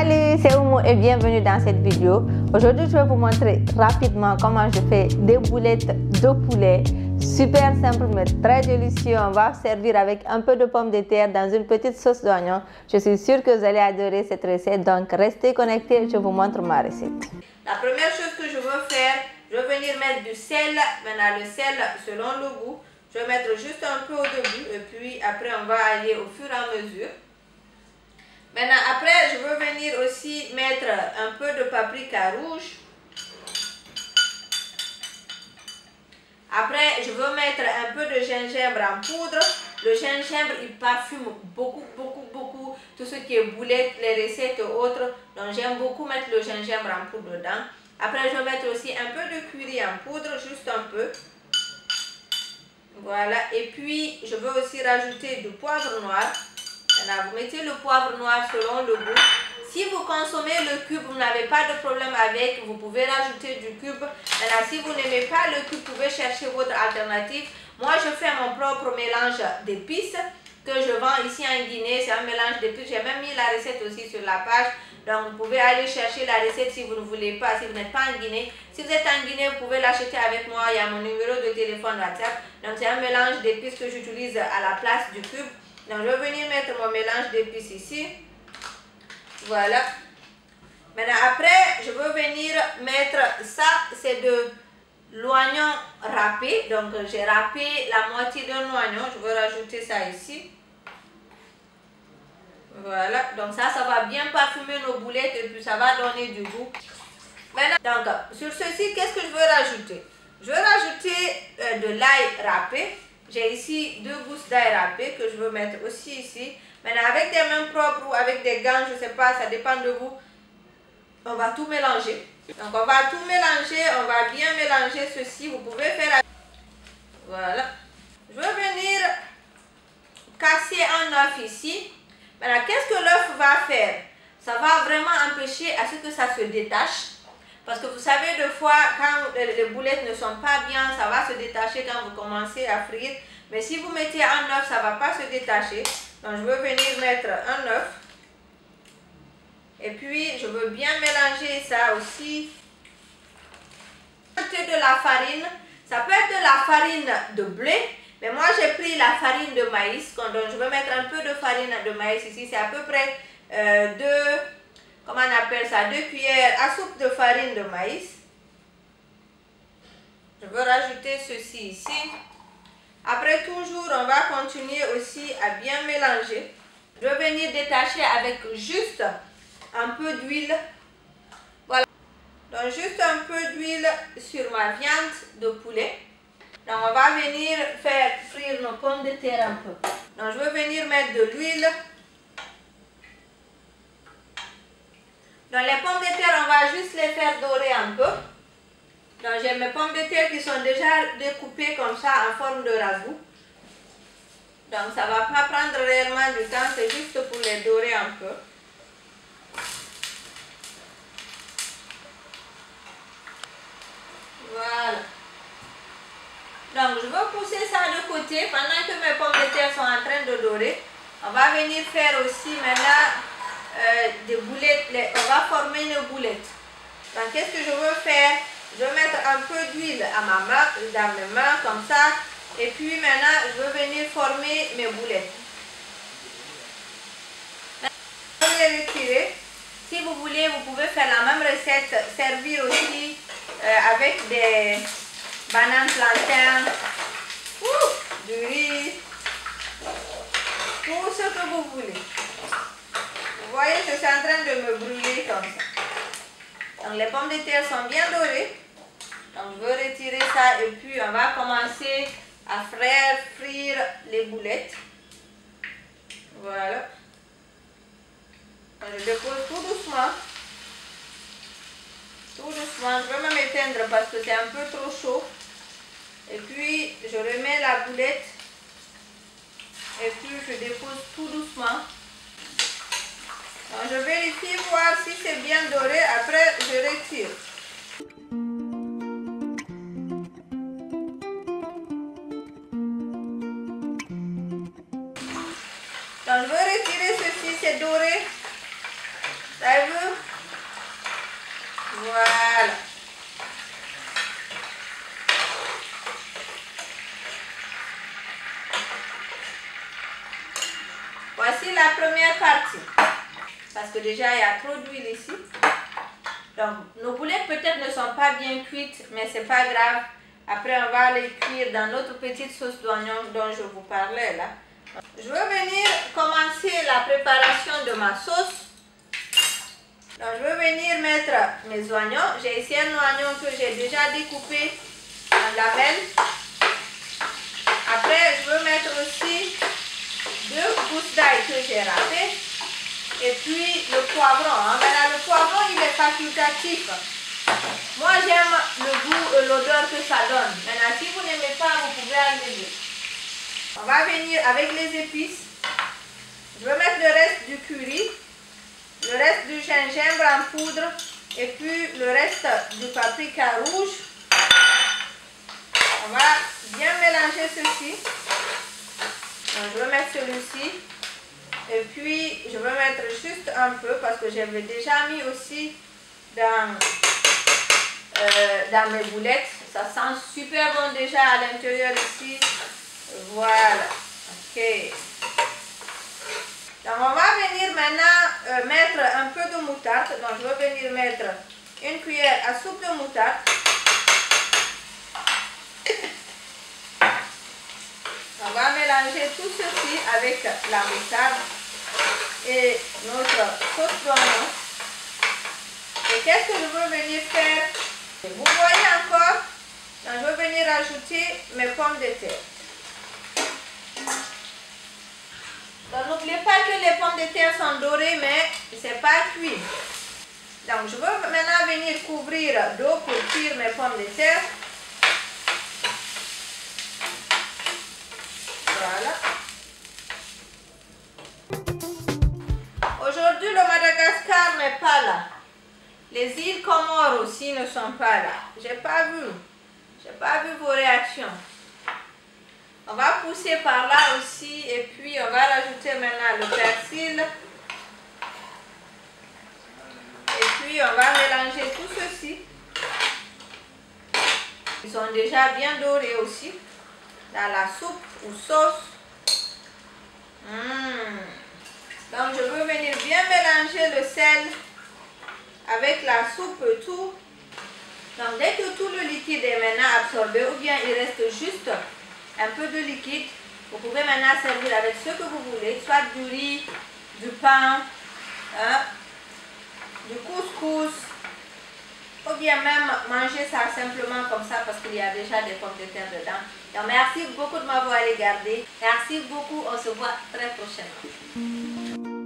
Salut, c'est Oumou et bienvenue dans cette vidéo. Aujourd'hui, je vais vous montrer rapidement comment je fais des boulettes de poulet. Super simple mais très délicieux. On va servir avec un peu de pommes de terre dans une petite sauce d'oignon. Je suis sûre que vous allez adorer cette recette, donc restez connectés et je vous montre ma recette. La première chose que je veux faire, je vais venir mettre du sel. Maintenant, le sel selon le goût. Je vais mettre juste un peu au début et puis après on va aller au fur et à mesure. Maintenant, après, je veux venir aussi mettre un peu de paprika rouge. Après, je veux mettre un peu de gingembre en poudre. Le gingembre, il parfume beaucoup tout ce qui est boulettes, les recettes et autres. Donc, j'aime beaucoup mettre le gingembre en poudre dedans. Après, je vais mettre aussi un peu de curry en poudre, juste un peu. Voilà. Et puis, je veux aussi rajouter du poivre noir. Maintenant, vous mettez le poivre noir selon le goût. Si vous consommez le cube, vous n'avez pas de problème avec, vous pouvez rajouter du cube. Maintenant, si vous n'aimez pas le cube, vous pouvez chercher votre alternative. Moi, je fais mon propre mélange d'épices que je vends ici en Guinée. C'est un mélange d'épices. J'ai même mis la recette aussi sur la page. Donc, vous pouvez aller chercher la recette si vous ne voulez pas, si vous n'êtes pas en Guinée. Si vous êtes en Guinée, vous pouvez l'acheter avec moi. Il y a mon numéro de téléphone WhatsApp. Donc, c'est un mélange d'épices que j'utilise à la place du cube. Donc, je vais venir mettre mon mélange d'épices ici. Voilà. Maintenant, après, je veux venir mettre ça. C'est de l'oignon râpé. Donc, j'ai râpé la moitié d'un oignon. Je vais rajouter ça ici. Voilà. Donc, ça va bien parfumer nos boulettes et puis ça va donner du goût. Maintenant, donc, sur ceci, qu'est-ce que je veux rajouter? Je vais rajouter de l'ail râpé. J'ai ici 2 gousses d'ail râpé que je veux mettre aussi ici. Maintenant, avec des mains propres ou avec des gants, je ne sais pas, ça dépend de vous. On va tout mélanger. Donc, on va tout mélanger, on va bien mélanger ceci. Vous pouvez faire... Voilà. Je vais venir casser un œuf ici. Maintenant, qu'est-ce que l'œuf va faire? Ça va vraiment empêcher à ce que ça se détache. Parce que vous savez, des fois, quand les boulettes ne sont pas bien, ça va se détacher quand vous commencez à frire. Mais si vous mettez un œuf, ça ne va pas se détacher. Donc, je veux venir mettre un œuf. Et puis, je veux bien mélanger ça aussi. De la farine. Ça peut être de la farine de blé. Mais moi, j'ai pris la farine de maïs. Donc, je vais mettre un peu de farine de maïs ici. C'est à peu près 2 cuillères à soupe de farine de maïs. Je vais rajouter ceci ici. Après, toujours, on va continuer aussi à bien mélanger. Je vais venir détacher avec juste un peu d'huile. Voilà. Donc, juste un peu d'huile sur ma viande de poulet. Donc, on va venir faire frire nos pommes de terre un peu. Donc, je vais venir mettre de l'huile. Dans les pommes de terre, on va juste les faire dorer un peu. Donc, j'ai mes pommes de terre qui sont déjà découpées comme ça en forme de ragoût. Donc, ça ne va pas prendre réellement du temps, c'est juste pour les dorer un peu. Voilà. Donc, je vais pousser ça de côté pendant que mes pommes de terre sont en train de dorer. On va venir faire aussi maintenant des boulettes. On va former une boulette. Donc, qu'est-ce que je veux faire? Je vais mettre un peu d'huile à ma main, dans mes mains, comme ça. Et puis maintenant, je vais venir former mes boulettes. Je vais les retirer. Si vous voulez, vous pouvez faire la même recette, servir aussi avec des bananes plantains, du riz, tout ce que vous voulez. Vous voyez, je suis en train de me brûler comme ça. Donc, les pommes de terre sont bien dorées. Donc, je vais retirer ça et puis on va commencer à frire les boulettes. Voilà. Donc, je dépose tout doucement. Tout doucement. Je vais même éteindre parce que c'est un peu trop chaud. Et puis, je remets la boulette. Et puis, je dépose tout doucement. Donc, je vérifie voir si c'est bien doré. Après, je retire. Donc, je vais retirer ceci, c'est doré. Ça veut première partie. Parce que déjà, il y a trop d'huile ici. Donc, nos boulettes peut-être ne sont pas bien cuites, mais c'est pas grave. Après, on va les cuire dans notre petite sauce d'oignon dont je vous parlais là. Je veux venir commencer la préparation de ma sauce. Donc, je veux venir mettre mes oignons. J'ai ici un oignon que j'ai déjà découpé en lamelles. Après, je veux mettre aussi 2 gousses d'ail que j'ai râpées. Et puis le poivron. Maintenant, le poivron, il est facultatif. Moi, j'aime le goût et l'odeur que ça donne. Maintenant, si vous n'aimez pas, vous pouvez enlever. On va venir avec les épices. Je vais mettre le reste du curry, le reste du gingembre en poudre et puis le reste du paprika rouge. On va bien mélanger ceci. Donc, je vais mettre celui-ci. Et puis, je vais mettre juste un peu parce que j'avais déjà mis aussi dans mes boulettes. Ça sent super bon déjà à l'intérieur ici. Voilà. Ok. Donc, on va venir maintenant mettre un peu de moutarde. Donc, je vais venir mettre une cuillère à soupe de moutarde. On va mélanger tout ceci avec la moutarde et notre sauce d'oignon. Et qu'est-ce que je veux venir faire? Vous voyez encore, donc je vais venir ajouter mes pommes de terre. Donc n'oubliez pas que les pommes de terre sont dorées, mais c'est pas cuit. Donc je veux maintenant venir couvrir d'eau pour cuire mes pommes de terre. Voilà. Aujourd'hui, le Madagascar n'est pas là. Les îles Comores aussi ne sont pas là. J'ai pas vu vos réactions. On va pousser par là aussi et puis on va rajouter maintenant le persil. Et puis on va mélanger tout ceci. Ils sont déjà bien dorés aussi dans la soupe ou sauce. Donc je veux venir bien mélanger le sel avec la soupe et tout. Donc dès que tout le liquide est maintenant absorbé ou bien il reste juste un peu de liquide, vous pouvez maintenant servir avec ce que vous voulez, soit du riz, du pain, du couscous, ou bien même manger ça simplement comme ça parce qu'il y a déjà des pommes de terre dedans. Donc merci beaucoup de m'avoir regardé. Merci beaucoup, on se voit très prochainement.